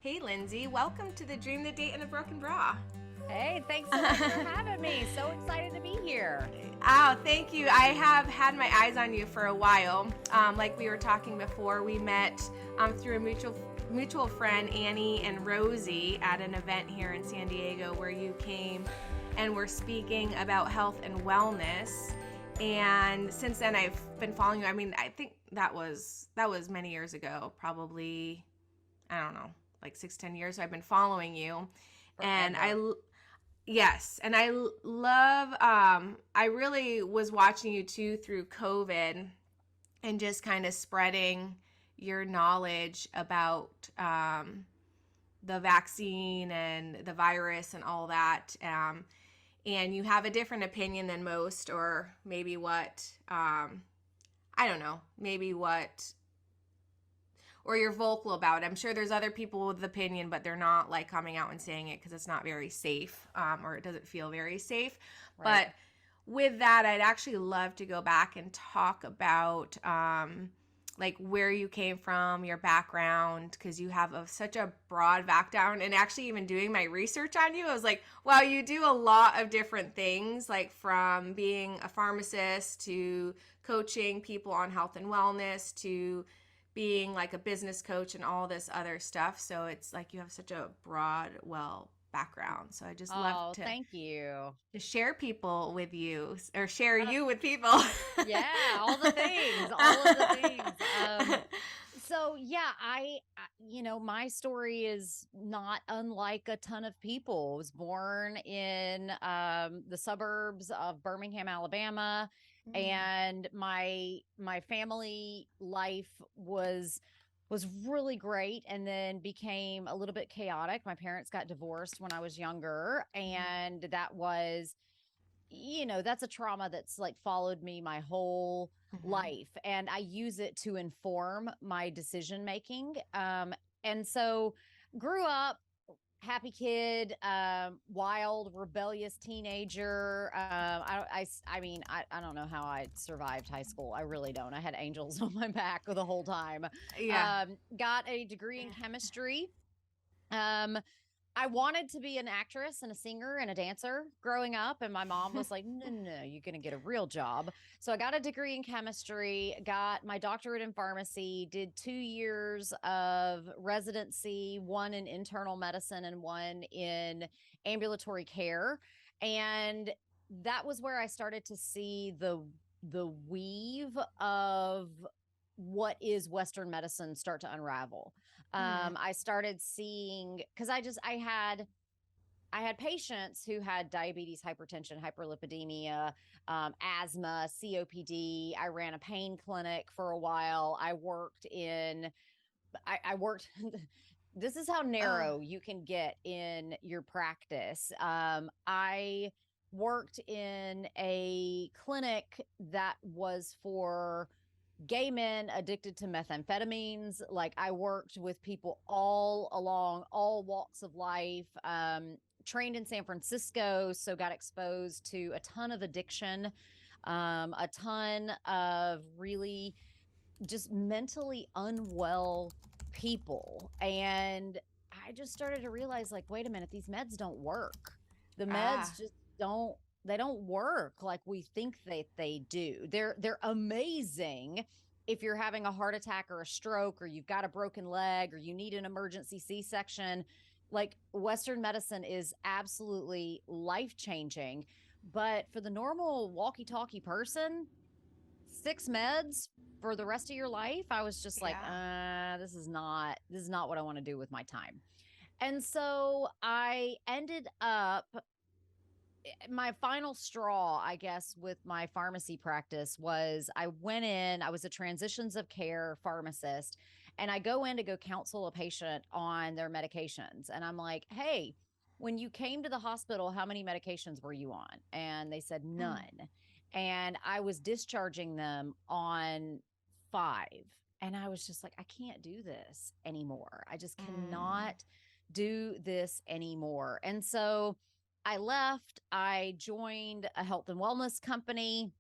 Hey, Lindsey. Welcome to the Dream, the Date, and the Broken Bra. Hey, thanks so much for having me. So excited to be here. Oh, thank you. I have had my eyes on you for a while. Like we were talking before, we met through a mutual friend, Annie and Rosie, at an event here in San Diego where you came and were speaking about health and wellness. And since then, I've been following you. I mean, I think that was many years ago, probably, I don't know, like 6-10 years. So I've been following you. And yes, and I love, I really was watching you too through COVID and just kind of spreading your knowledge about the vaccine and the virus and all that. And you have a different opinion than most, or maybe what, I don't know, maybe what, or you're vocal about it. I'm sure there's other people with opinion, but they're not like coming out and saying it because it's not very safe, or it doesn't feel very safe. Right. But with that, I'd actually love to go back and talk about like where you came from, your background, because you have such a broad background. And actually, even doing my research on you, I was like, wow, you do a lot of different things, like from being a pharmacist to coaching people on health and wellness to being like a business coach and all this other stuff. So it's like you have such a broad, background. So I just love to thank you. share people with you, or share you with people. Yeah, all the things, all of the things. So yeah, my story is not unlike a ton of people. I was born in the suburbs of Birmingham, Alabama, and my family life was really great and then became a little bit chaotic. My parents got divorced when I was younger, and that was, that's a trauma that's like followed me my whole life, and I use it to inform my decision making. And so grew up happy kid, wild, rebellious teenager. I don't know how I survived high school. I really don't. I had angels on my back the whole time. Yeah. Got a degree in chemistry. I wanted to be an actress and a singer and a dancer growing up. And my mom was like, no, you're going to get a real job. So I got a degree in chemistry, got my doctorate in pharmacy, did 2 years of residency, one in internal medicine and one in ambulatory care. And that was where I started to see the weave of what is Western medicine start to unravel. I started seeing, because I had patients who had diabetes, hypertension, hyperlipidemia, asthma, COPD. I ran a pain clinic for a while. I worked. This is how narrow you can get in your practice. I worked in a clinic that was for gay men addicted to methamphetamines. Like, I worked with people all along all walks of life. Trained in San Francisco, so got exposed to a ton of addiction, a ton of really just mentally unwell people. And I just started to realize, like, wait a minute, these meds don't work. The meds just they don't work like we think they do. They're amazing if you're having a heart attack or a stroke, or you've got a broken leg, or you need an emergency C-section. Like, Western medicine is absolutely life-changing. But for the normal walkie-talkie person, 6 meds for the rest of your life, I was just like, this is not what I want to do with my time. And so I ended up, my final straw, I guess, with my pharmacy practice was I was a transitions of care pharmacist, and I go in to go counsel a patient on their medications. And I'm like, hey, when you came to the hospital, how many medications were you on? And they said none. And I was discharging them on 5. And I was just like, I can't do this anymore. I just cannot do this anymore. And so I left. I joined a health and wellness company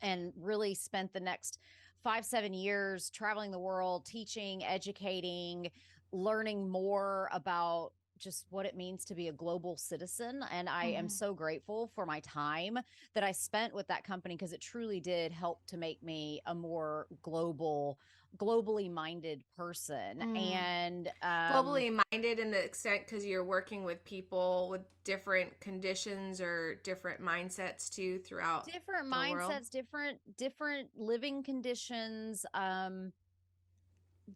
and really spent the next 5-7 years traveling the world, teaching, educating, learning more about just what it means to be a global citizen. And I am Mhm. so grateful for my time that I spent with that company, because it truly did help to make me a more globally minded person. Mm. And Globally minded in the extent because you're working with people with different conditions or different mindsets too throughout different the world. mindsets, different living conditions,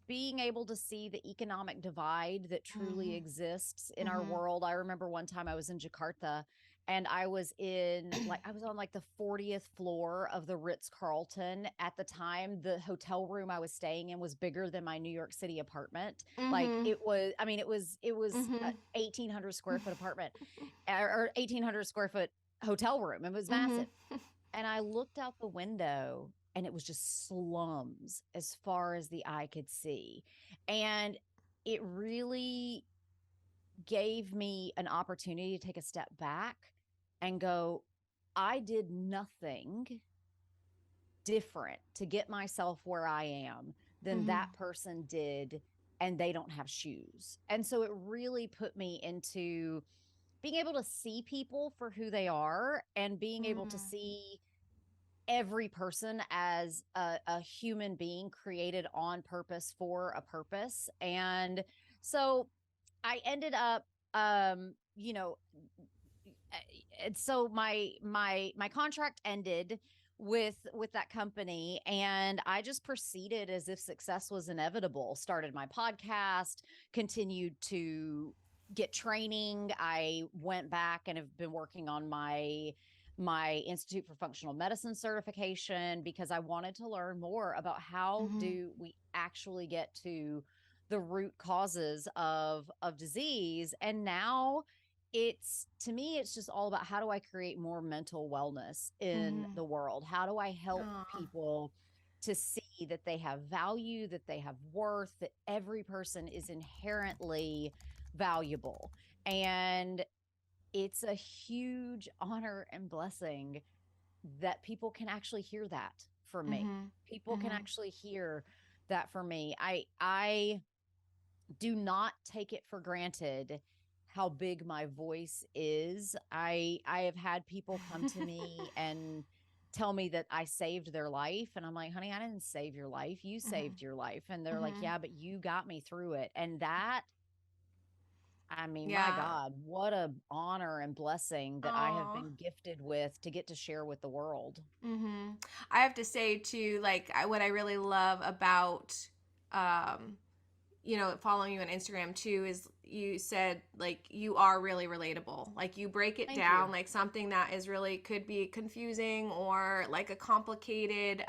being able to see the economic divide that truly Mhm. exists in our Mhm. world. I remember one time I was in Jakarta, and I was on like the 40th floor of the Ritz-Carlton. At the time, the hotel room I was staying in was bigger than my New York City apartment. Like Mhm. it was, I mean, it was a Mhm. 1,800 square foot apartment, or 1,800 square foot hotel room. It was Mhm. massive. And I looked out the window, and it was just slums as far as the eye could see. And it really gave me an opportunity to take a step back and go, I did nothing different to get myself where I am than Mhm. that person did, and they don't have shoes. And so it really put me into being able to see people for who they are, and being able to Mhm. see every person as a human being created on purpose for a purpose. And so I ended up, you know, and so my contract ended with that company, and I just proceeded as if success was inevitable. Started my podcast, continued to get training. I went back and have been working on my Institute for Functional Medicine certification, because I wanted to learn more about how Mhm. do we actually get to the root causes of disease. And now, it's to me, it's just all about, how do I create more mental wellness in Mhm. the world? How do I help Aw. people to see that they have value, that they have worth, that every person is inherently valuable? And it's a huge honor and blessing that people can actually hear that from me. Mhm. People can Mhm. actually hear that from me. I do not take it for granted how big my voice is. I have had people come to me and tell me that I saved their life, and I'm like, "Honey, I didn't save your life. You Mhm. saved your life." And they're like, Mhm. "Yeah, but you got me through it." And that, I mean, my Yeah. God, what a honor and blessing that I have Oh. been gifted with to get to share with the world. I have to say too, like what I really love about um following you on Instagram too is you said like you are really relatable. Like you break it Thank you. down like something that is really could be confusing or like a complicated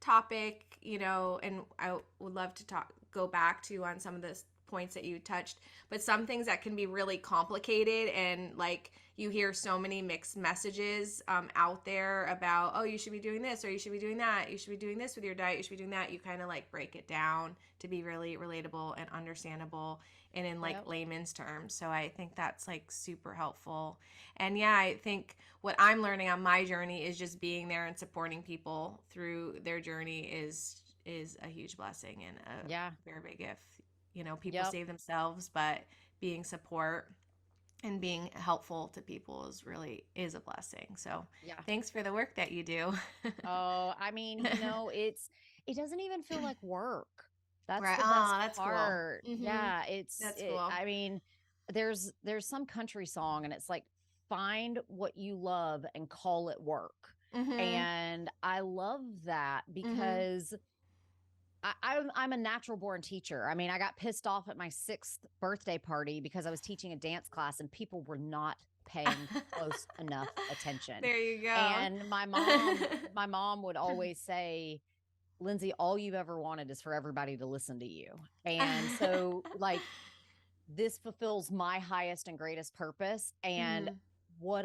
topic, and I would love to go back to on some of the points that you touched, but some things that can be really complicated and like you hear so many mixed messages out there about, oh, you should be doing this or you should be doing that, you should be doing this with your diet, you should be doing that. You kind of like break it down to be really relatable and understandable and in like Yep. layman's terms. So I think that's like super helpful. And yeah, I think what I'm learning on my journey is just being there and supporting people through their journey is a huge blessing and Yeah. a very big gift. People Yep. save themselves, but being support and being helpful to people is a blessing. So Yeah. thanks for the work that you do. Oh, I mean, it doesn't even feel like work. That's Right. the best Oh, that's cool. part. Mhm. Yeah, That's cool. I mean, there's some country song, and it's like, find what you love and call it work. Mhm. And I love that, Mhm. because I'm a natural born teacher. I mean, I got pissed off at my 6th birthday party because I was teaching a dance class and people were not paying close enough attention. There you go. And my mom would always say, "Lindsey, all you've ever wanted is for everybody to listen to you." And so, like, this fulfills my highest and greatest purpose. And Mhm. what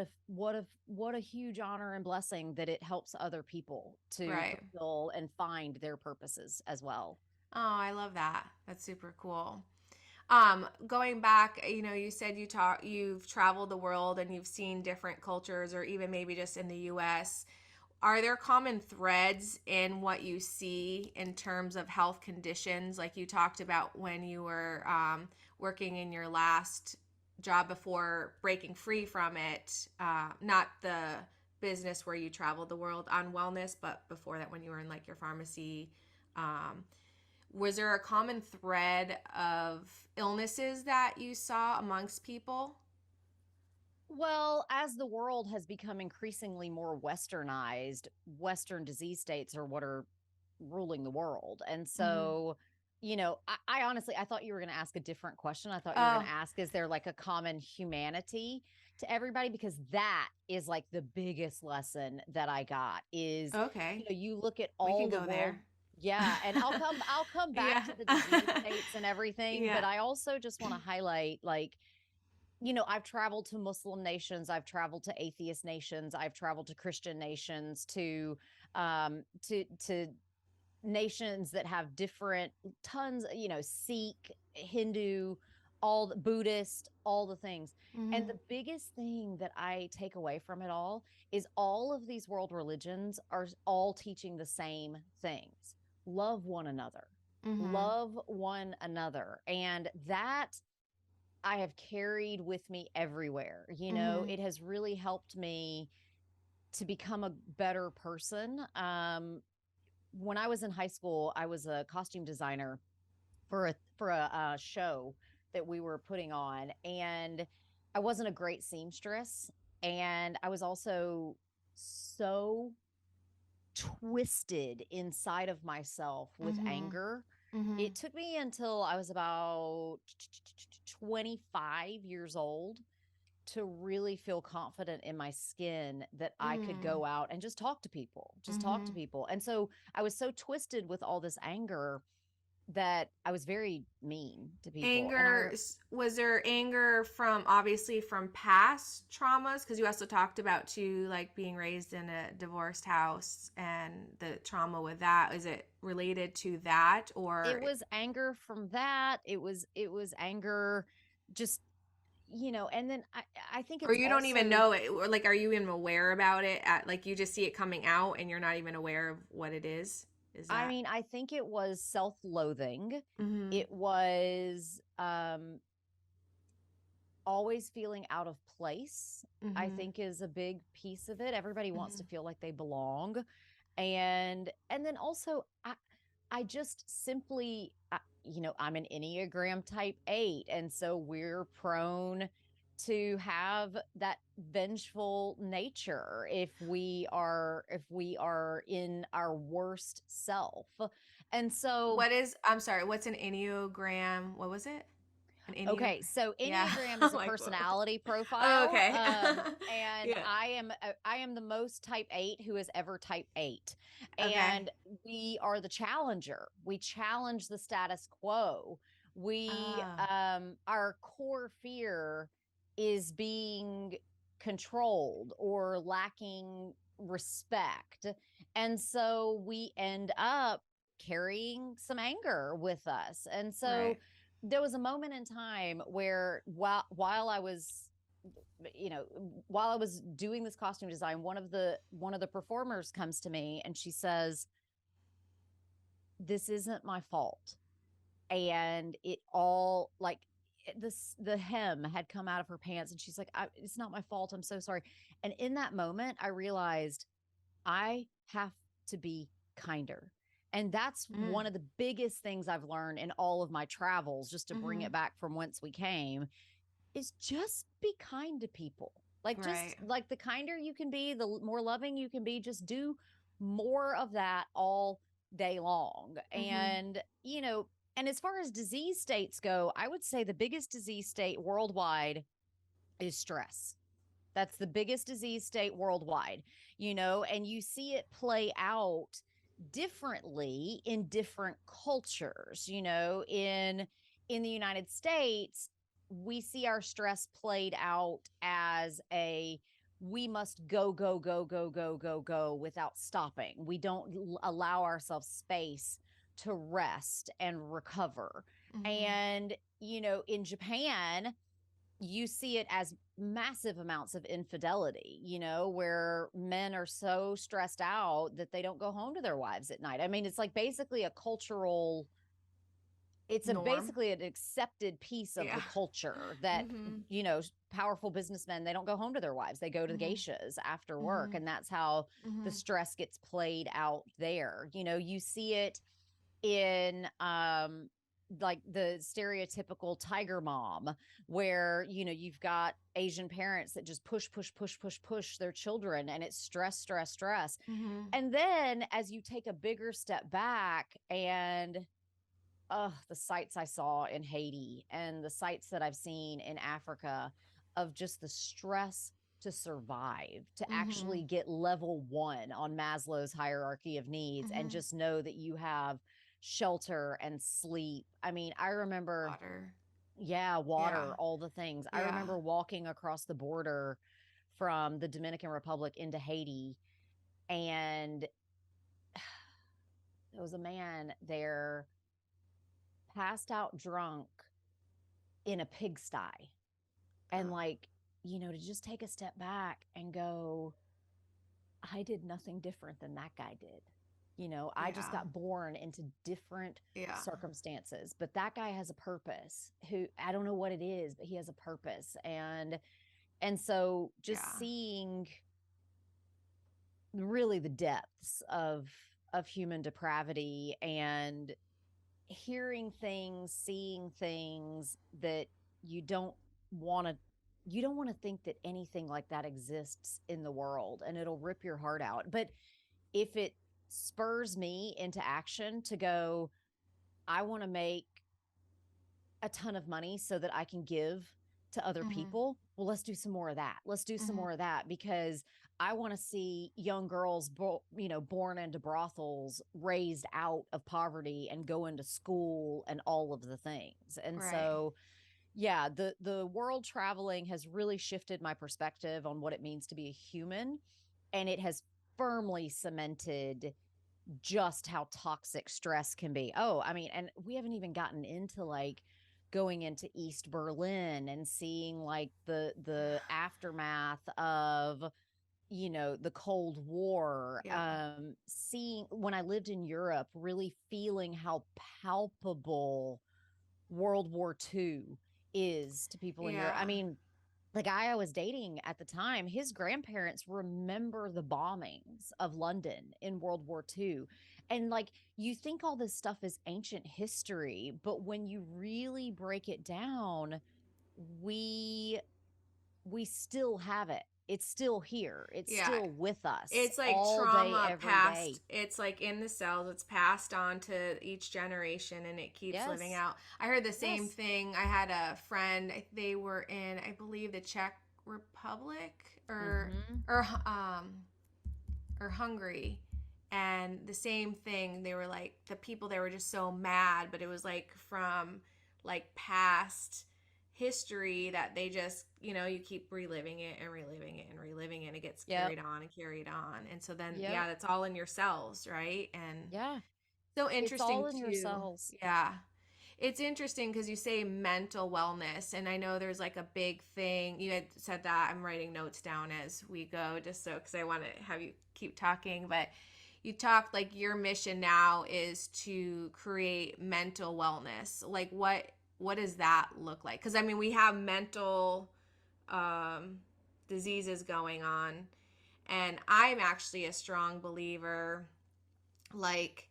a huge honor and blessing that it helps other people to Right. fulfill and find their purposes as well. Oh, I love that. That's super cool. Going back, you said you've traveled the world and you've seen different cultures or even maybe just in the US. are there common threads in what you see in terms of health conditions? Like you talked about when you were working in your last job before breaking free from it, not the business where you traveled the world on wellness, but before that when you were in like your pharmacy. Um, was there a common thread of illnesses that you saw amongst people? Well, as the world has become increasingly more westernized, Western disease states are what are ruling the world. And Mm-hmm. so, I honestly, I thought you were going to ask a different question. I thought you were going Oh, to ask, is there like a common humanity to everybody? Because that is like the biggest lesson that I got is, okay. you look at We all can the go world. there. Yeah. And I'll come back Yeah. to the disease states and everything. Yeah. But I also just want to highlight like, I've traveled to Muslim nations, I've traveled to atheist nations, I've traveled to Christian nations, to nations that have different tons, Sikh, Hindu, all the Buddhist, all the things. And Mm-hmm. the biggest thing that I take away from it all is all of these world religions are all teaching the same things. Love one another. Mm-hmm. Love one another. And that I have carried with me everywhere. Mm-hmm. It has really helped me to become a better person. When I was in high school, I was a costume designer for a show that we were putting on, and I wasn't a great seamstress, and I was also so twisted inside of myself with Mm-hmm. anger. Mm-hmm. It took me until I was about 25 years old to really feel confident in my skin that I could Mm. go out and just talk to people, just talk Mm-hmm. to people. And so I was so twisted with all this anger that I was very mean to people. And Anger, was there anger from obviously from past traumas? Because you also talked about too, like being raised in a divorced house and the trauma with that. Is it related to that it or was anger from that. It was anger just, and then I think or it's you don't even also know it, or like are you even aware about it at like you just see it coming out and you're not even aware of what it is I that mean, I think it was self-loathing. mm-hmm. It was always feeling out of place, I Mm-hmm. think is a big piece of it. Everybody wants Mm-hmm. to feel like they belong. And then also I just simply I'm an Enneagram type 8, and so we're prone to have that vengeful nature if we are in our worst self. And so What is, I'm sorry, what's an enneagram? What was it? An enneagram? okay, so Yeah. Enneagram is I'm a like, what? personality Oh, profile, okay. and Yeah. I am the most Type 8 who has ever Type 8, Okay. and we are the challenger. We challenge the status quo. We Ah, our core fear is being controlled or lacking respect, and so we end up carrying some anger with us, and so right. there was a moment in time where while I was you know while I was doing this costume design, one of the performers comes to me and she says, this isn't my fault. And it all like this the hem had come out of her pants, and she's like, it's not my fault, I'm so sorry. And in that moment I realized I have to be kinder. And that's Mm, one of the biggest things I've learned in all of my travels, just to bring mm-hmm. it back from whence we came, is just be kind to people. Like, just Right. like the kinder you can be, the more loving you can be, just do more of that all day long. Mm-hmm. And as far as disease states go, I would say the biggest disease state worldwide is stress. That's the biggest disease state worldwide, and you see it play out differently in different cultures. In the United States, we see our stress played out as a we must go, go, go, go, go, go, go without stopping. We don't allow ourselves space to rest and recover. Mm-hmm. And, in Japan, you see it as massive amounts of infidelity, where men are so stressed out that they don't go home to their wives at night. I mean, it's like basically a cultural, it's a Norm. basically an accepted piece of Yeah. the culture that, Mhm. powerful businessmen, they don't go home to their wives. They go to the Mhm. geishas after work. Mhm. And that's how the Mhm. stress gets played out there. You see it in like the stereotypical tiger mom, where you've got Asian parents that just push their children, and it's stress, stress, stress. Mhm. And then as you take a bigger step back, and the sights I saw in Haiti and the sights that I've seen in Africa, of just the stress to survive, to actually Mhm. get level 1 on Maslow's hierarchy of needs, and Mhm. just know that you have shelter and sleep. I mean, I remember, Water. yeah, Yeah. water, all the things. I Yeah. remember walking across the border from the Dominican Republic into Haiti, and there was a man there passed out drunk in a pigsty. And Ugh. to just take a step back and go, I did nothing different than that guy did. I just Yeah. got born into different Yeah. circumstances, but that guy has a purpose. Who, I don't know what it is, but he has a purpose. And so just Yeah. seeing really the depths of human depravity, and hearing things, seeing things that you don't want to you don't want to think that anything like that exists in the world, and it'll rip your heart out. But if it spurs me into action to go, I want to make a ton of money so that I can give to other Mhm. people. Well, let's do some more of that. Let's do some Mhm. more of that, because I want to see young girls, born into brothels, raised out of poverty and go into school and all of the things. And Right. so, yeah, the world traveling has really shifted my perspective on what it means to be a human, and it has firmly cemented just how toxic stress can be. Oh, I mean, and we haven't even gotten into like going into East Berlin and seeing like the aftermath of the Cold War, Yep. seeing when I lived in Europe, really feeling how palpable World War II is to people in Europe. Yeah. I mean, the guy I was dating at the time, his grandparents remember the bombings of London in World War II. And you think all this stuff is ancient history, but when you really break it down, we we still have it. It's still here. It's Yeah. still with us It's like all day, trauma every day. passed. It's like in the cells. It's passed on to each generation and it keeps living Yes. out. I heard the same Yes. thing. I had a friend, they were in, I believe, the Czech Republic Mm-hmm. or or Hungary. And the same thing, they were like the people they were just so mad, but it was like from like past history that they just, you keep reliving it and reliving it and reliving it and it gets Yep. carried on and carried on. And so then Yep. yeah, that's all in your cells, right? And Yeah. so It's all interesting in your too. cells. Yeah. It's interesting because you say mental wellness, and I know there's like a big thing. You had said that. I'm writing notes down as we go, just so because I want to have you keep talking. But you talked like your mission now is to create mental wellness. Like what does that look like? Because I mean, we have mental um, diseases going on, and I'm actually a strong believer. Like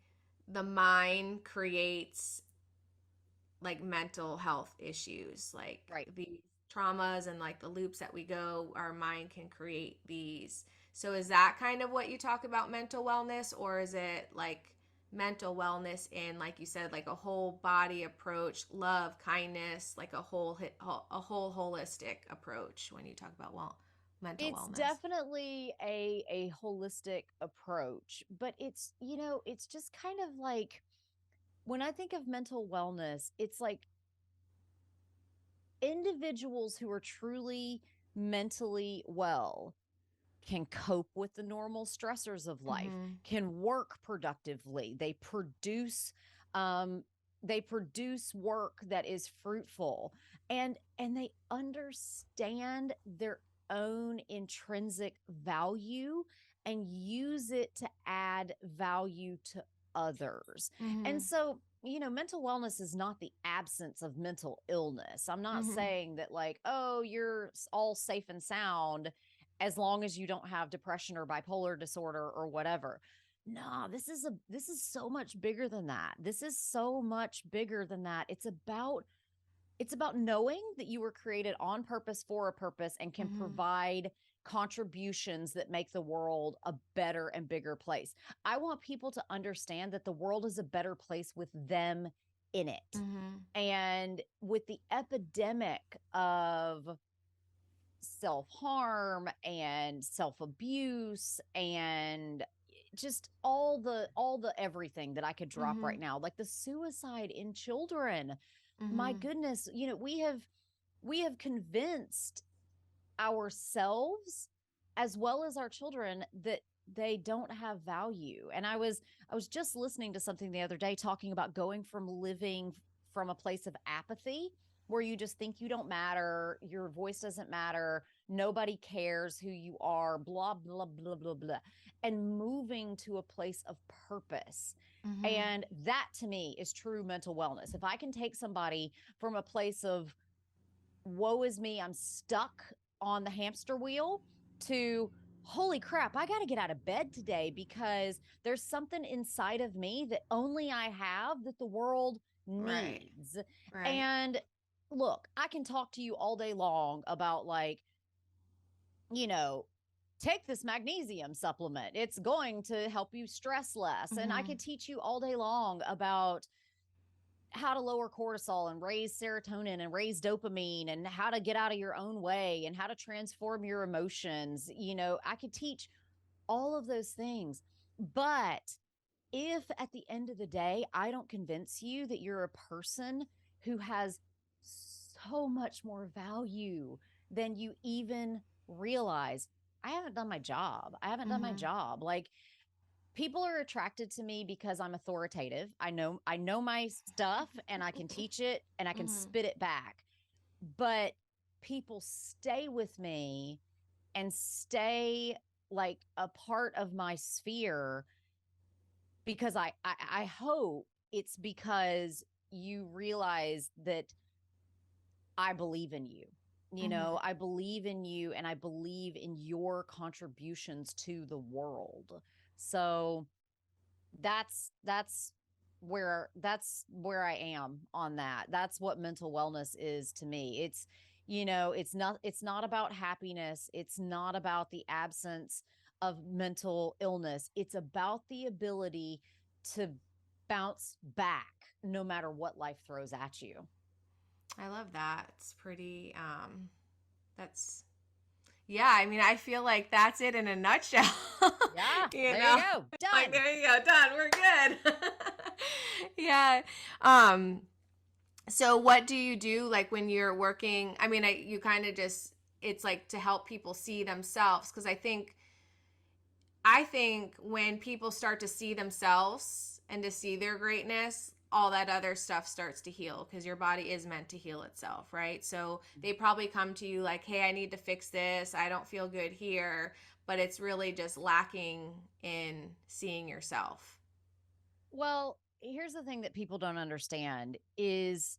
the mind creates like mental health issues, like Right. the traumas and like the loops that we go, our mind can create these. So is that kind of what you talk about mental wellness, or is it like mental wellness in, like you said, like a whole body approach, love, kindness, like a whole holistic approach when you talk about mental It's wellness? definitely a holistic approach, but it's just kind of like, when I think of mental wellness, it's like individuals who are truly mentally well can cope with the normal stressors of life, Mm-hmm. can work productively. They produce um they produce work that is fruitful, and they understand their own intrinsic value and use it to add value to others. And Mhm. so, mental wellness is not the absence of mental illness. I'm not Mhm. saying that, like, oh, you're all safe and sound as long as you don't have depression or bipolar disorder or whatever. No, this is so much bigger than that. This is so much bigger than that. It's about knowing that you were created on purpose for a purpose and can Mhm. provide contributions that make the world a better and bigger place. I want people to understand that the world is a better place with them in it. Mhm. And with the epidemic of self-harm and self-abuse and just all the everything that I could drop right Mhm. now, like the suicide in children. My Mhm. goodness, we have convinced ourselves as well as our children that they don't have value. And I was just listening to something the other day talking about going from living from a place of apathy where you just think you don't matter, your voice doesn't matter, nobody cares who you are, blah blah blah blah blah, and moving to a place of purpose. Mhm. And that to me is true mental wellness. If I can take somebody from a place of woe is me, I'm stuck on the hamster wheel, to holy crap, I got to get out of bed today because there's something inside of me that only I have that the world Right. needs. Right. And look, I can talk to you all day long about, like, you know, take this magnesium supplement. It's going to help you stress less. And I Mhm. could teach you all day long about how to lower cortisol and raise serotonin and raise dopamine and how to get out of your own way and how to transform your emotions. I could teach all of those things. But if at the end of the day, I don't convince you that you're a person who has so much more value than you even realize, I haven't done my job. I haven't done my Mhm. job. Like, people are attracted to me because I'm authoritative. I know my stuff and I can teach it and I can Mhm. spit it back. But people stay with me and stay like a part of my sphere because I hope it's because you realize that I believe in you. Mhm. I believe in you and I believe in your contributions to the world. So that's where I am on that. That's what mental wellness is to me. It's not about happiness. It's not about the absence of mental illness. It's about the ability to bounce back no matter what life throws at you. I love that. It's pretty that's yeah, I mean, I feel like that's it in a nutshell. Yeah, you there you know. go. Like Done. there you go, done. We're good. yeah. Um so what do you do like when you're working? I mean, you kind of just it's like to help people see themselves because I think when people start to see themselves and to see their greatness, all that other stuff starts to heal because your body is meant to heal itself, right? So they probably come to you like, hey, I need to fix this. I don't feel good here. But it's really just lacking in seeing yourself. Well, here's the thing that people don't understand is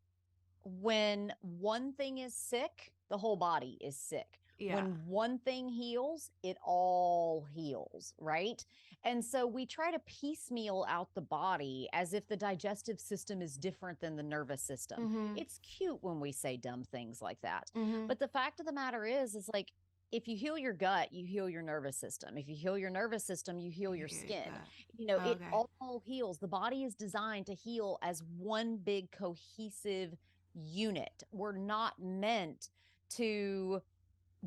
when one thing is sick, the whole body is sick. Yeah. When one thing heals, it all heals, right? And so we try to piecemeal out the body as if the digestive system is different than the nervous system. Mm-hmm. It's cute when we say dumb things like that. Mm-hmm. But the fact of the matter is like, if you heal your gut, you heal your nervous system. If you heal your nervous system, you heal your Here you skin. go. It Okay. all heals. The body is designed to heal as one big cohesive unit. We're not meant to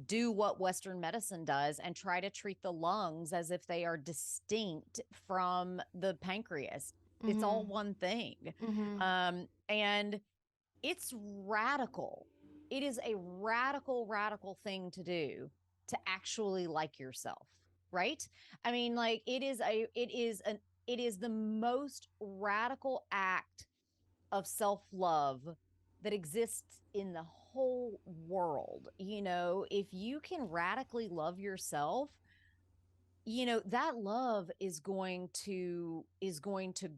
do what Western medicine does and try to treat the lungs as if they are distinct from the pancreas. It's Mm-hmm. all one thing. Mm-hmm. And it's radical. It is a radical, radical thing to do to actually like yourself, right? I mean, like, it is the most radical act of self-love that exists in the whole world. If you can radically love yourself, that love is going to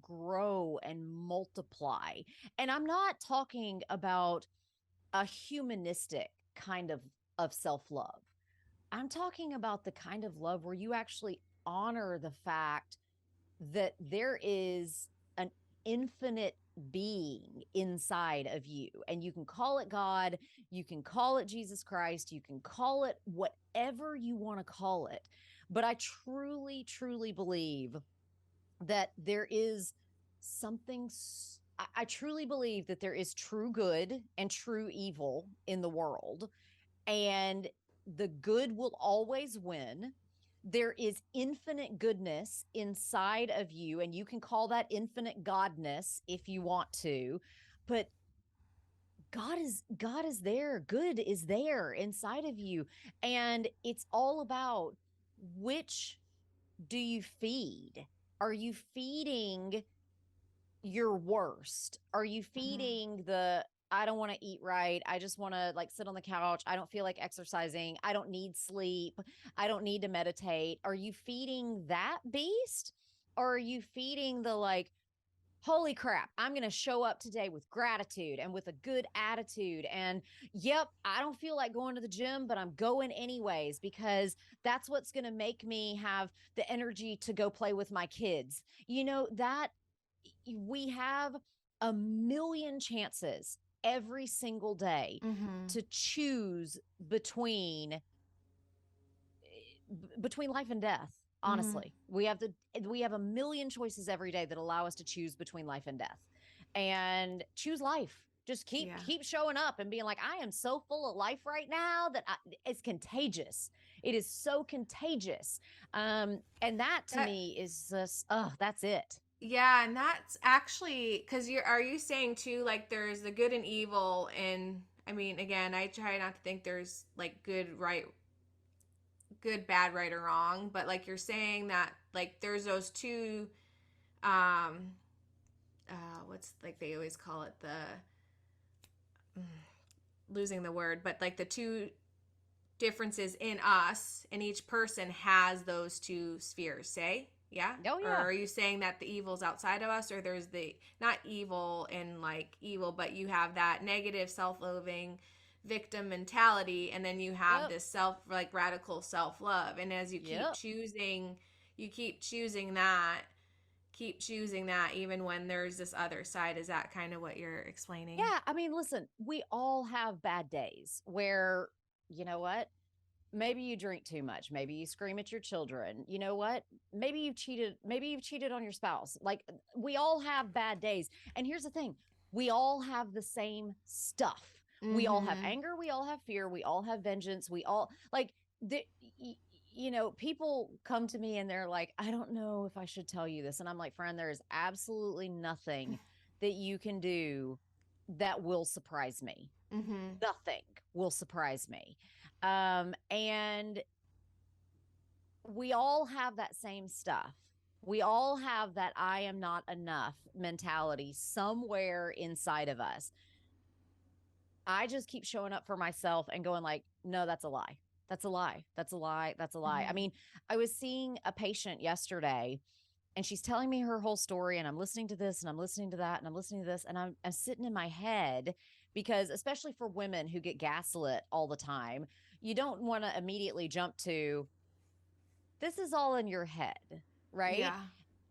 grow and multiply. And I'm not talking about a humanistic kind of self-love. I'm talking about the kind of love where you actually honor the fact that there is an infinite being inside of you. And you can call it God, you can call it Jesus Christ, you can call it whatever you want to call it. But I truly, truly believe that there is something. I truly believe that there is true good and true evil in the world, and the good will always win. There is infinite goodness inside of you, and you can call that infinite godness if you want to, but God is there. Good is there inside of you. And it's all about, which do you feed? Are you feeding your worst? Are you feeding the, I don't want to eat right, I just want to like sit on the couch, I don't feel like exercising, I don't need sleep, I don't need to meditate? Are you feeding that beast? Or are you feeding the like, holy crap, I'm going to show up today with gratitude and with a good attitude, and yep, I don't feel like going to the gym, but I'm going anyways because that's what's going to make me have the energy to go play with my kids? That we have a million chances every single day to choose between life and death. Honestly, we have a million choices every day that allow us to choose between life and death, and choose life. Just keep showing up and being like, I am so full of life right now that it's contagious. It is so contagious. And that to me is just, that's it. Yeah, and that's actually because are you saying too, like there's the good and evil, and I mean, again, I try not to think there's like good, bad, right, or wrong, but like you're saying that like there's those two, um, what's like they always call it losing the word, but like the two differences in us, and each person has those two spheres, say? Yeah? Oh, Or yeah. are you saying that the evil's outside of us, or there's the not evil and like evil, but you have that negative self-loathing victim mentality, and then you have this self like radical self-love, and as you keep choosing that even when there's this other side. Is that kind of what you're explaining? Yeah, I mean, listen, we all have bad days where, you know what? Maybe you drink too much. Maybe you scream at your children. You know what? Maybe you've cheated on your spouse. Like, we all have bad days. And here's the thing. We all have the same stuff. We all have anger, we all have fear, we all have vengeance. We all like people come to me and they're like, I don't know if I should tell you this. And I'm like, friend, there is absolutely nothing that you can do that will surprise me. Nothing will surprise me. And we all have that same stuff. We all have that I am not enough mentality somewhere inside of us. I just keep showing up for myself and going like, no, that's a lie. That's a lie. That's a lie. That's a lie. I mean, I was seeing a patient yesterday and she's telling me her whole story, and I'm listening to this and I'm listening to that and I'm listening to this, and I'm sitting in my head, because especially for women who get gaslit all the time, you don't want to immediately jump to, this is all in your head, right? Yeah.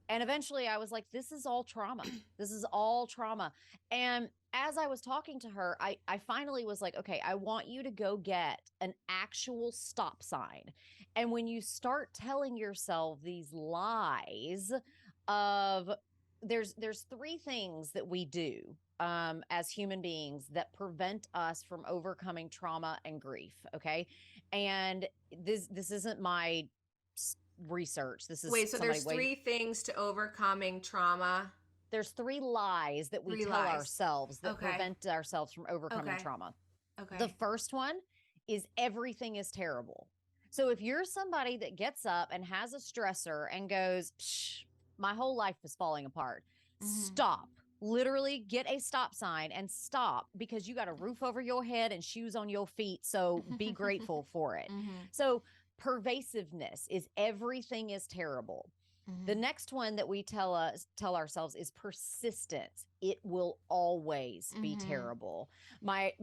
And eventually I was like, this is all trauma. This is all trauma. And as I was talking to her, I finally was like, okay, I want you to go get an actual stop sign. And when you start telling yourself these lies of, there's three things that we do as human beings that prevent us from overcoming trauma and grief. Okay. And this isn't my research. This is Wait, so there's three things to overcoming trauma. There's three lies that we tell ourselves that prevent ourselves from overcoming trauma. Okay. The first one is everything is terrible. So if you're somebody that gets up and has a stressor and goes, my whole life is falling apart, stop. literally get a stop sign and stop, because you got a roof over your head and shoes on your feet. So be grateful for it. So pervasiveness is everything is terrible. The next one that we tell ourselves is persistence. It will always be terrible. My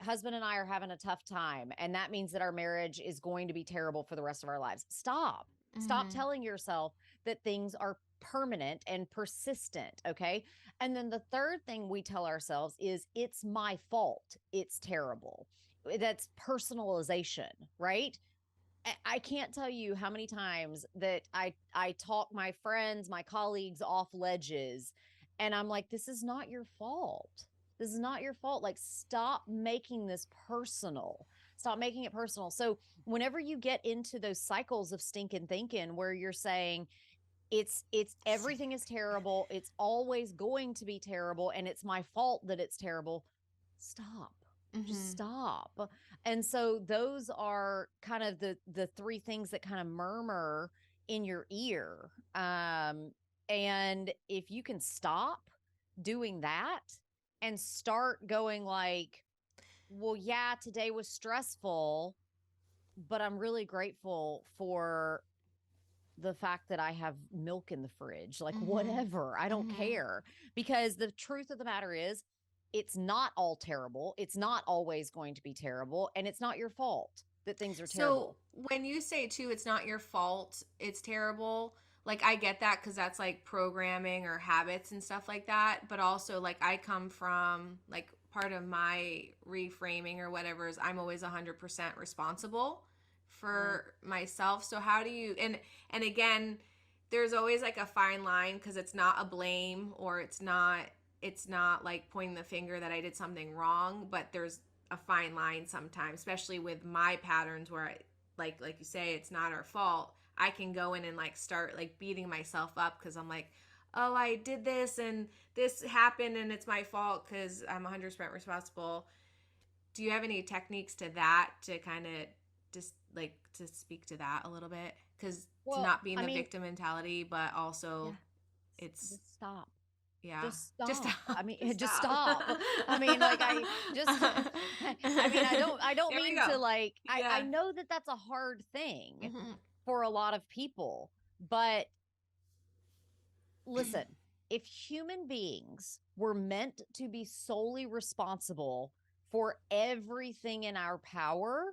husband and I are having a tough time, and that means that our marriage is going to be terrible for the rest of our lives. Stop. Stop telling yourself that things are permanent and persistent, okay? And then the third thing we tell ourselves is it's my fault. It's terrible. That's personalization, right? I can't tell you how many times that I talk my friends, my colleagues off ledges, and I'm like, this is not your fault. This is not your fault. Like, stop making this personal. Stop making it personal. So whenever you get into those cycles of stinking thinking where you're saying it's everything is terrible, it's always going to be terrible, and it's my fault that it's terrible, stop. Just stop. And so those are kind of the three things that kind of murmur in your ear. And if you can stop doing that and start going like, well, yeah, today was stressful, but I'm really grateful for the fact that I have milk in the fridge, like whatever, I don't care. Because the truth of the matter is, it's not all terrible. It's not always going to be terrible. And it's not your fault that things are terrible. So when you say too, it's not your fault, it's terrible. Like I get that because that's like programming or habits and stuff like that. But also like I come from like part of my reframing or whatever is I'm always 100% responsible for myself. So how do you, and again, there's always like a fine line because it's not a blame or it's not like pointing the finger that I did something wrong, but there's a fine line sometimes, especially with my patterns where I like you say, it's not our fault. I can go in and like start like beating myself up because I'm like, oh, I did this and this happened and it's my fault because I'm 100% responsible. Do you have any techniques to that to kind of just like to speak to that a little bit? Because to not be in the victim mentality, but also it's just stop. Yeah. Just stop. Just stop. I mean, just stop. I mean, like I mean, I don't There we mean go. to like, Yeah. I know that that's a hard thing for a lot of people, but listen, if human beings were meant to be solely responsible for everything in our power,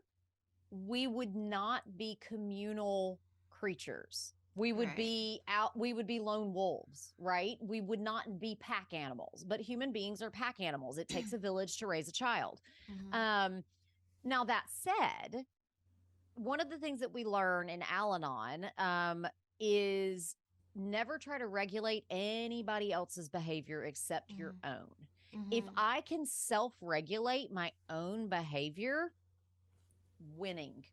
we would not be communal creatures. We would be lone wolves, right? We would not be pack animals, but human beings are pack animals. It takes a village to raise a child. Now that said, one of the things that we learn in Al-Anon is never try to regulate anybody else's behavior except your own. If I can self-regulate my own behavior, winning.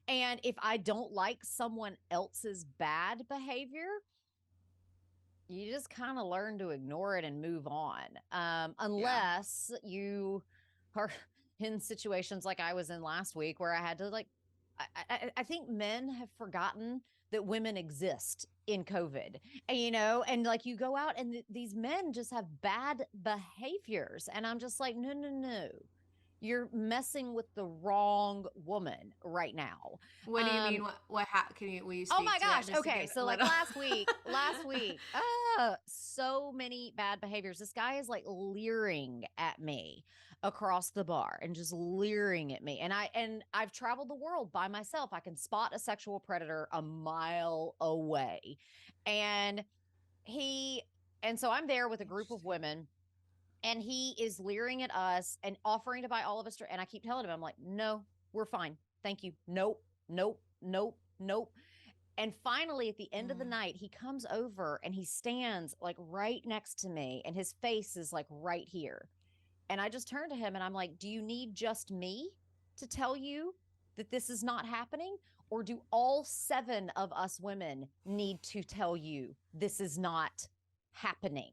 And if I don't like someone else's bad behavior, you just kind of learn to ignore it and move on. Unless you are in situations like I was in last week where I had to like, I think men have forgotten that women exist in COVID, and like you go out and these men just have bad behaviors. And I'm just like, no. You're messing with the wrong woman right now. What do you mean? What can you? Will you speak oh my to gosh. that Okay. So like last week, so many bad behaviors. This guy is like leering at me across the bar and just leering at me. And I've traveled the world by myself. I can spot a sexual predator a mile away. And so I'm there with a group of women. And he is leering at us and offering to buy all of us. And I keep telling him, I'm like, no, we're fine. Thank you. Nope. And finally, at the end of the night, he comes over and he stands like right next to me and his face is like right here. And I just turn to him and I'm like, do you need just me to tell you that this is not happening? Or do all 7 of us women need to tell you this is not happening?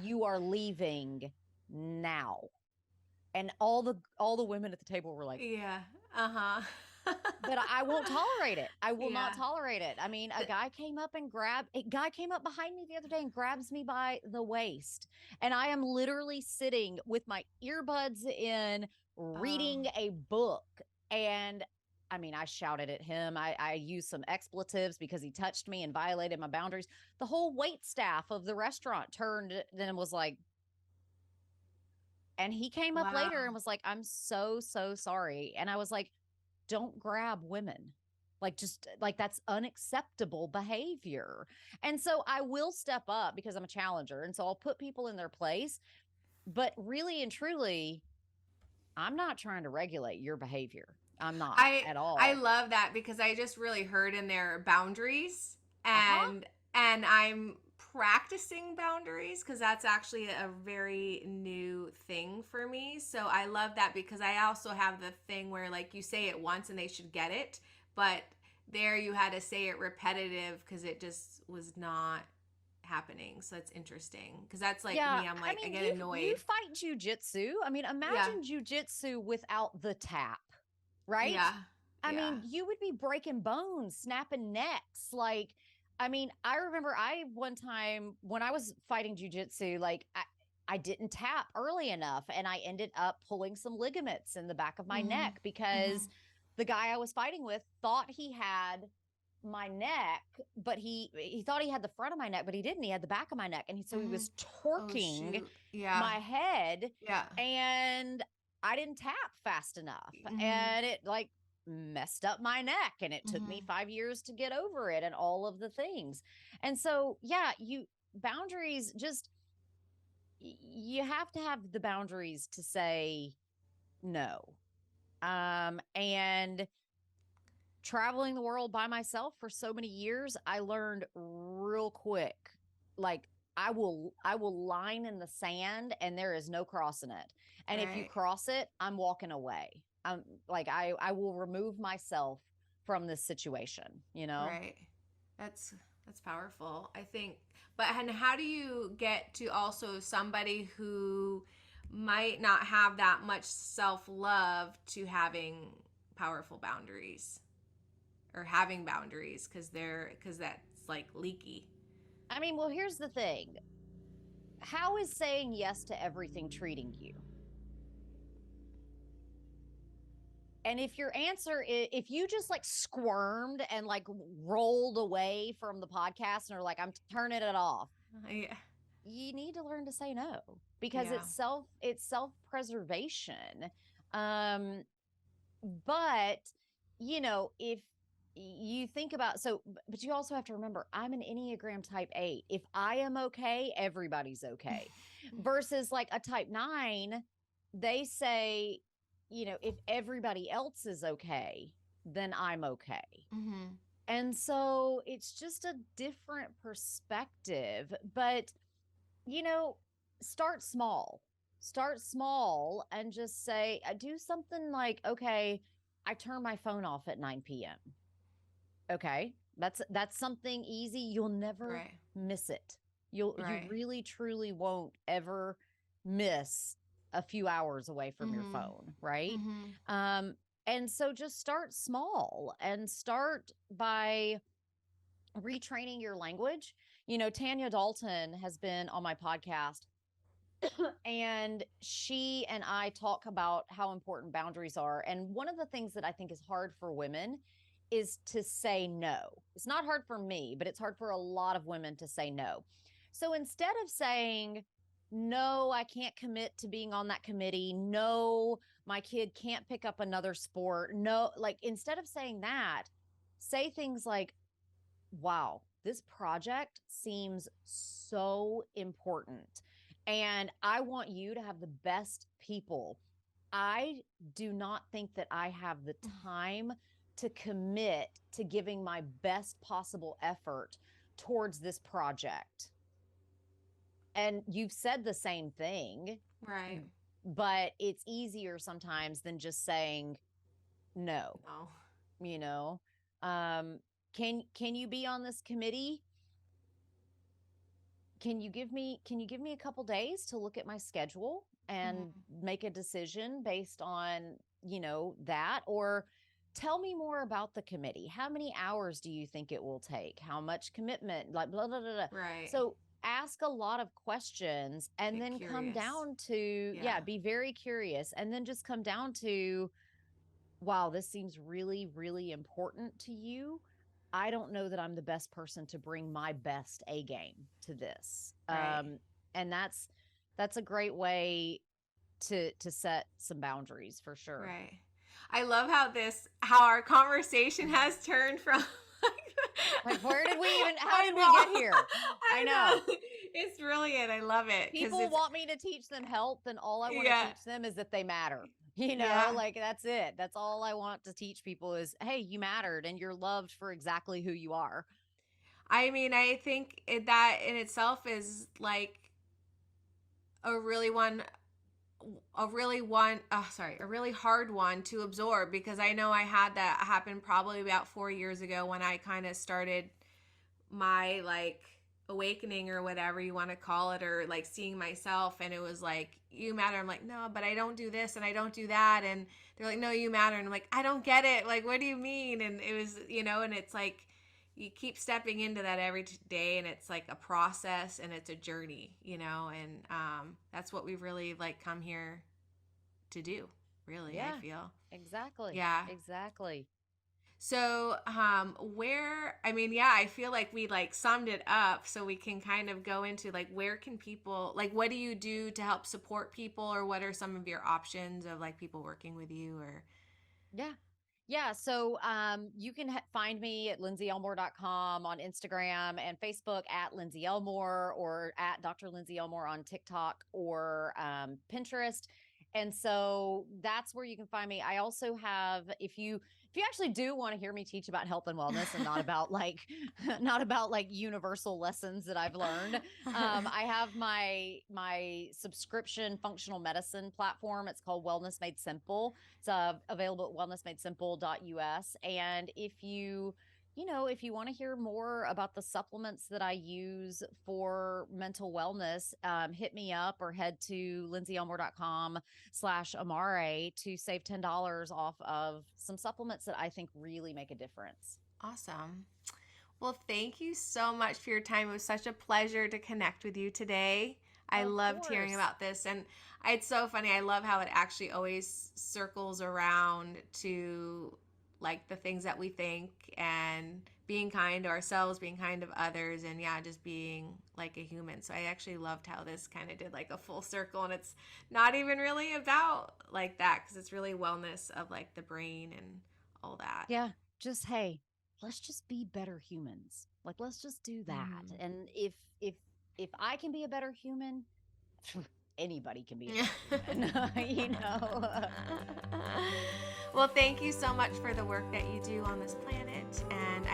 You are leaving now. And all the women at the table were like, Yeah. but I won't tolerate it. I will Yeah. not tolerate it. I mean, a guy came up behind me the other day and grabs me by the waist. And I am literally sitting with my earbuds in, Oh, reading a book. And I mean, I shouted at him. I used some expletives because he touched me and violated my boundaries. The whole wait staff of the restaurant turned and was like, and he came up wow. later and was like, I'm so, so sorry. And I was like, don't grab women. Like, just like that's unacceptable behavior. And so I will step up because I'm a challenger. And so I'll put people in their place. But really and truly, I'm not trying to regulate your behavior. I'm not I at I all. love that because I just really heard in their boundaries, Uh huh. and I'm practicing boundaries because that's actually a very new thing for me. So I love that because I also have the thing where like you say it once and they should get it, but there you had to say it repetitive because it just was not happening. So it's interesting because that's like Yeah. me. I'm I like I mean, get you annoyed. fight jujitsu. I mean, Yeah. imagine jujitsu without the tap, right? Yeah. I Yeah. mean, you would be breaking bones, snapping necks. Like, I mean, I remember I one time when I was fighting jujitsu, like I didn't tap early enough and I ended up pulling some ligaments in the back of my Mhm. neck because Mhm. the guy I was fighting with thought he had my neck, but he thought he had the front of my neck, but he didn't. He had the back of my neck. And so he Mhm. was Oh torquing shoot. Yeah. my head Yeah. and I didn't tap fast enough. Mhm. And it like messed up my neck and it took me Mhm. 5 years to get over it and all of the things. And so, yeah, you boundaries just you have to have the boundaries to say no. And traveling the world by myself for so many years, I learned real quick like I will line in the sand and there is no crossing it. And if you Right. cross it, I'm walking away. I'm like I will remove myself from this situation, you know? Right. That's that's powerful. I think but and how do you get to also somebody who might not have that much self-love to having powerful boundaries or having boundaries cuz that's like leaky. I mean, well, here's the thing. How is saying yes to everything treating you? And if your answer is, if you just like squirmed and like rolled away from the podcast and are like, I'm turning it off, Yeah. you need to learn to say no because Yeah. it's self preservation. Um, but if you think about but you also have to remember I'm an Enneagram type 8. If I am okay, everybody's okay. Versus like a type 9, they say, if everybody else is okay, then I'm okay. Mhm. And so it's just a different perspective. But you know, start small. Start small and just say, do something like, okay, I turn my phone off at 9 p.m. Okay. That's something easy. You'll never Right. miss it. You Right. really truly won't ever miss a few hours away from your Mhm. phone, right? Mhm. Um, and so just start small and start by retraining your language. Tanya Dalton has been on my podcast and she and I talk about how important boundaries are. And one of the things that I think is hard for women is to say no. It's not hard for me, but it's hard for a lot of women to say no. So instead of saying, no, I can't commit to being on that committee. No, my kid can't pick up another sport. No, like instead of saying that, say things like, wow, this project seems so important. And I want you to have the best people. I do not think that I have the time to commit to giving my best possible effort towards this project. And you've said the same thing, Right. but it's easier sometimes than just saying no, No. you know. Um, can you be on this committee? Can you give me a couple days to look at my schedule and Mhm. make a decision based on that, or tell me more about the committee. How many hours do you think it will take? How much commitment? Like blah, blah, blah, blah. Right. So ask a lot of questions and Get then come curious. down to, Yeah. be very curious. And then just come down to, wow, this seems really, really important to you. I don't know that I'm the best person to bring my best A game to this. Right. And that's a great way to set some boundaries for sure. Right. I love how our conversation has turned from Like, where did we even, how I did know. we get here? I know. It's brilliant. I love it. People want me to teach them health, and all I want Yeah. to teach them is that they matter. Yeah. Like that's it. That's all I want to teach people is, hey, you mattered and you're loved for exactly who you are. I mean, I think that in itself is like a really one a really hard one to absorb, because I know I had that happen probably about 4 years ago when I kind of started my like awakening, or whatever you want to call it, or like seeing myself, and it was like, you matter. I'm like, no, but I don't do this and I don't do that, and they're like, no, you matter, and I'm like, I don't get it, like, what do you mean? And it was, and it's like you keep stepping into that every day, and it's like a process and it's a journey, and that's what we've really like come here to do, really. Yeah. I feel Exactly. Yeah. Exactly. So, I feel like we like summed it up, so we can kind of go into like, where can people, like, what do you do to help support people, or what are some of your options of like people working with you, or Yeah. Yeah. So you can find me at lindseyelmore.com on Instagram and Facebook at Lindsey Elmore, or at Dr. Lindsey Elmore on TikTok or Pinterest. And so that's where you can find me. I also have, if you actually do want to hear me teach about health and wellness and not about like universal lessons that I've learned, I have my subscription functional medicine platform. It's called Wellness Made Simple. It's available at wellnessmadesimple.us. And if you want to hear more about the supplements that I use for mental wellness, hit me up or head to lindseyelmore.com/Amare to save $10 off of some supplements that I think really make a difference. Awesome. Well, thank you so much for your time. It was such a pleasure to connect with you today. I loved hearing about this, and it's so funny. I love how it actually always circles around to like the things that we think, and being kind to ourselves, being kind to others, and just being like a human. So I actually loved how this kind of did like a full circle, and it's not even really about like that, because it's really wellness of like the brain and all that. Yeah. Just, hey, let's just be better humans. Like, let's just do that. And if I can be a better human, anybody can be a better human. Well, thank you so much for the work that you do on this planet, and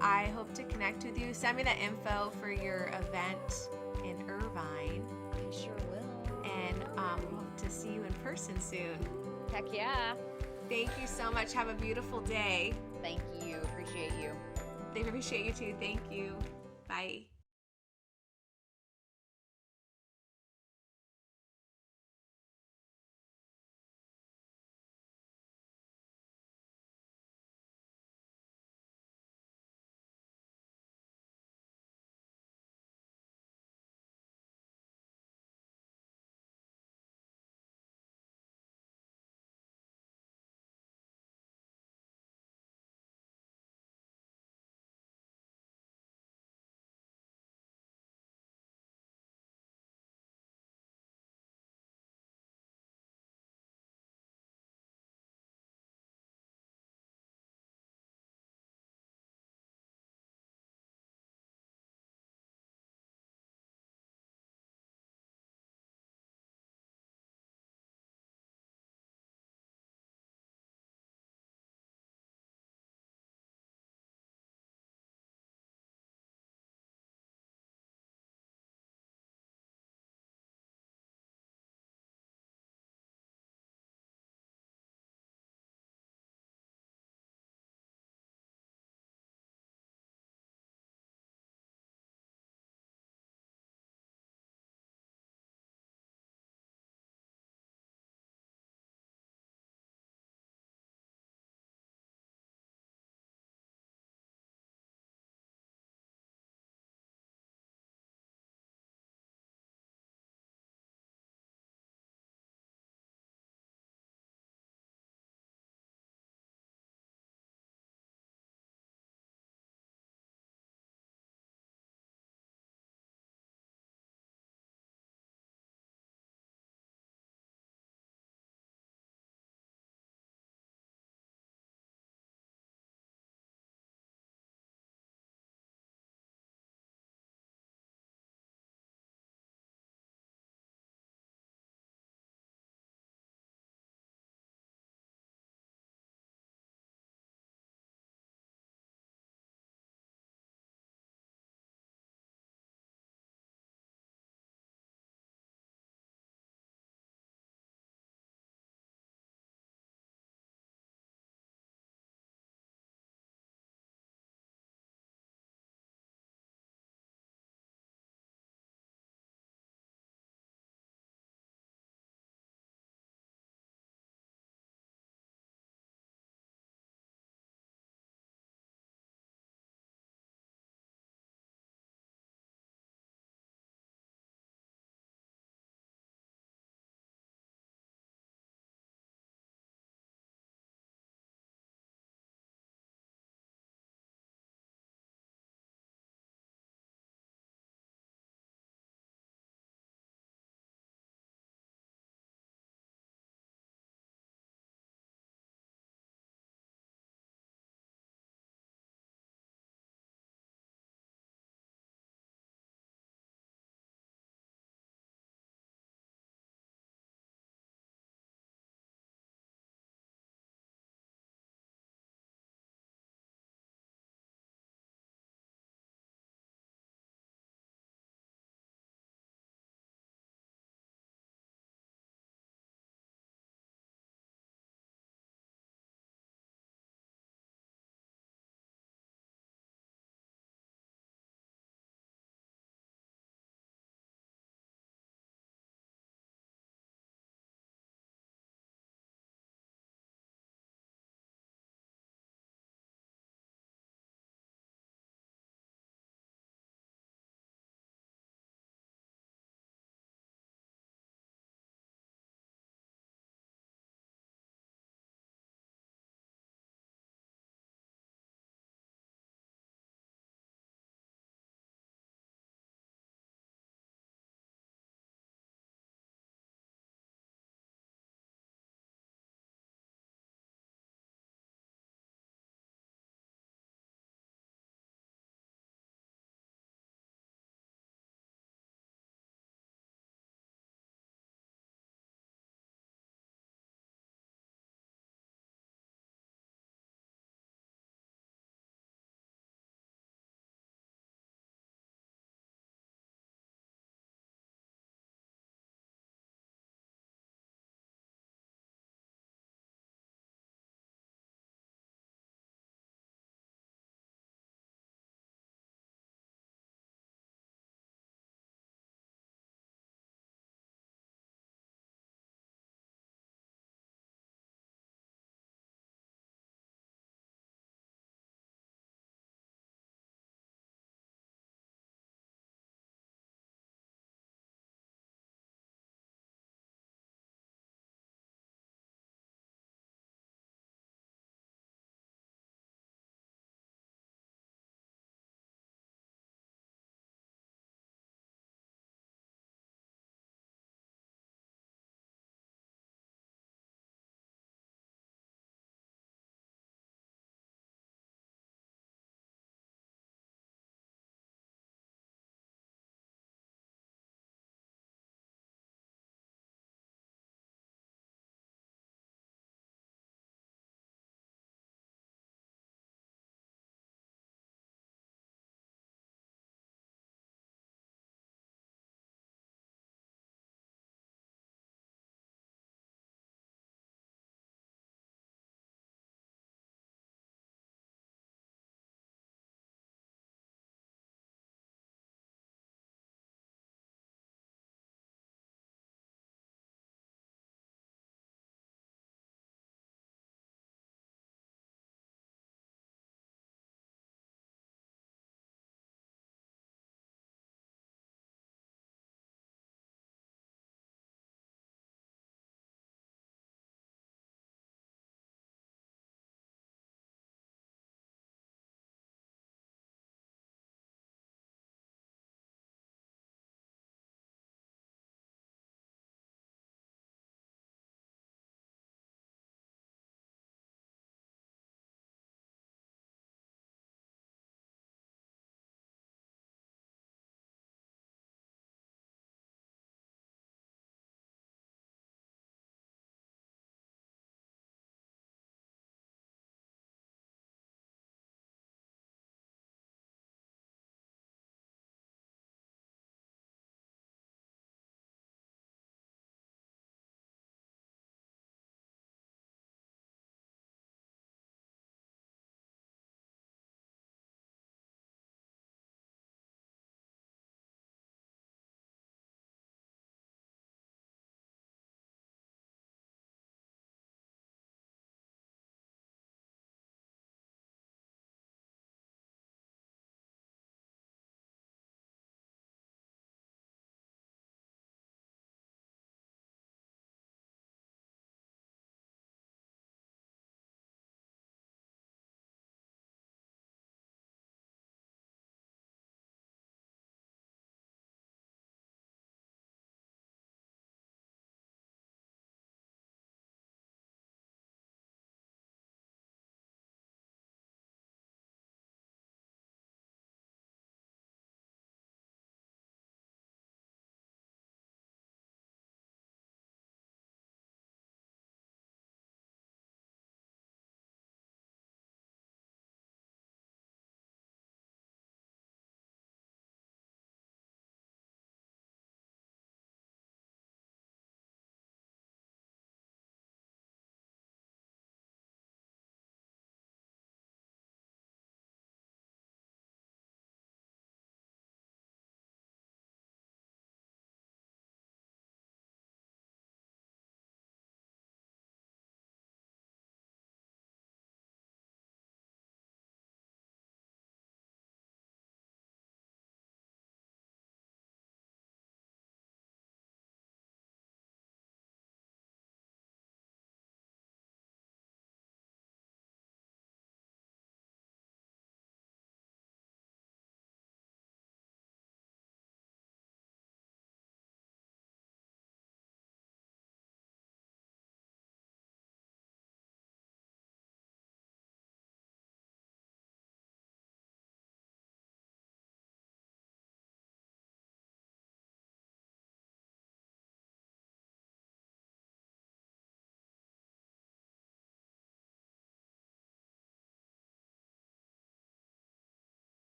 I hope to connect with you. Send me the info for your event in Irvine. I sure will. And hope to see you in person soon. Heck yeah. Thank you so much. Have a beautiful day. Thank you. Appreciate you. They appreciate you too. Thank you. Bye.